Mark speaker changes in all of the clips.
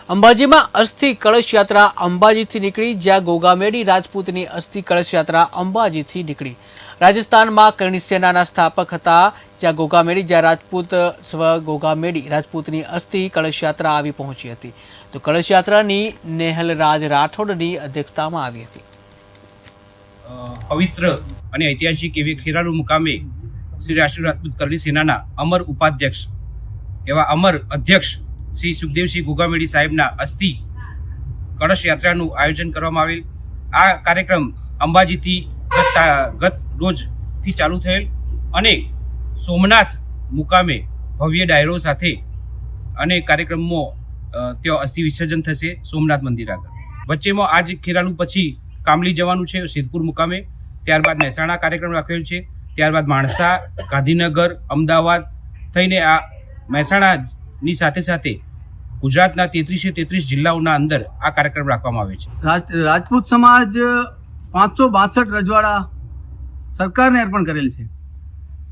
Speaker 1: અંબાજીમાં અસ્થિ કળશ યાત્રા અંબાજીથી નીકળી, જ્યાં ગોગામેડી રાજપૂતની અસ્થિ કળશ યાત્રા અંબાજીથી નીકળી। રાજસ્થાનમાં કરણી સેનાના સ્થાપક હતા, જ્યાં ગોગામેડી જ્યાં રાજપૂત સ્વ ગોગામેડી રાજપૂતની અસ્થિ કળશ યાત્રા આવી પહોંચી હતી। તો કળશ યાત્રાની નેહલરાજ રાઠોડની અધ્યક્ષતામાં આવી હતી।
Speaker 2: પવિત્ર અને ઐતિહાસિક એવી ખેરાલુ મુકામે શ્રી રાષ્ટ્રીય રાજપૂત કરણી સેનાના અમર ઉપાધ્યક્ષ એવા અમર અધ્યક્ષ શ્રી સુખદેવસિંહ ગોગામેડી સાહેબના અસ્થિ કળશ યાત્રાનું આયોજન કરવામાં આવેલ। આ કાર્યક્રમ અંબાજીથી ગત રોજથી ચાલુ થયેલ અને સોમનાથ મુકામે ભવ્ય ડાયરો સાથે અને કાર્યક્રમમાં ત્યાં અસ્થિ વિસર્જન થશે સોમનાથ મંદિર આગળ। વચ્ચેમાં આજ ખેરાલુ પછી કામલી જવાનું છે સિદ્ધપુર મુકામે, ત્યારબાદ મહેસાણા કાર્યક્રમ રાખેલ છે, ત્યારબાદ માણસા, ગાંધીનગર, અમદાવાદ થઈને આ મહેસાણાની સાથે સાથે ગુજરાતના 33 જિલ્લાઓના અંદર આ કાર્યક્રમ રાખવામાં આવે છે।
Speaker 3: રાજપૂત સમાજ 562 રજવાડા સરકારને અર્પણ કરેલ છે।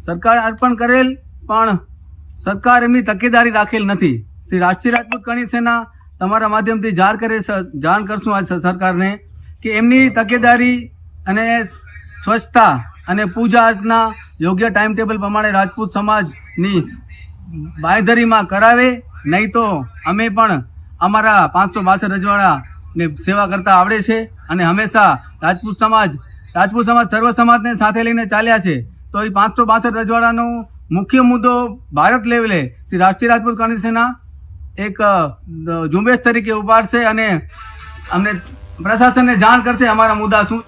Speaker 3: સરકાર અર્પણ કરેલ, પણ સરકાર એમની તકેદારી રાખેલ નથી। શ્રી રાષ્ટ્રીય રાજપૂત કરણી સેના તમારા માધ્યમથી જાણ કરશું આજ સરકારને કે એમની તકેદારી અને સ્વચ્છતા અને પૂજા અર્ચના યોગ્ય ટાઈમ ટેબલ પ્રમાણે રાજપૂત સમાજની બાંયધરીમાં કરાવે, નહીં તો અમે પણ અમારા 562 રજવાડાને સેવા કરતા આવડે છે અને હંમેશા રાજપૂત સમાજ સર્વ સમાજને સાથે લઈને ચાલ્યા છે। તો એ 562 રજવાડાનો મુખ્ય મુદ્દો ભારત લેવલે શ્રી રાષ્ટ્રીય રાજપૂત કરણી સેના એક ઝુંબેશ તરીકે ઉપાડશે અને અમને પ્રશાસનને જાણ કરશે અમારા મુદ્દા શું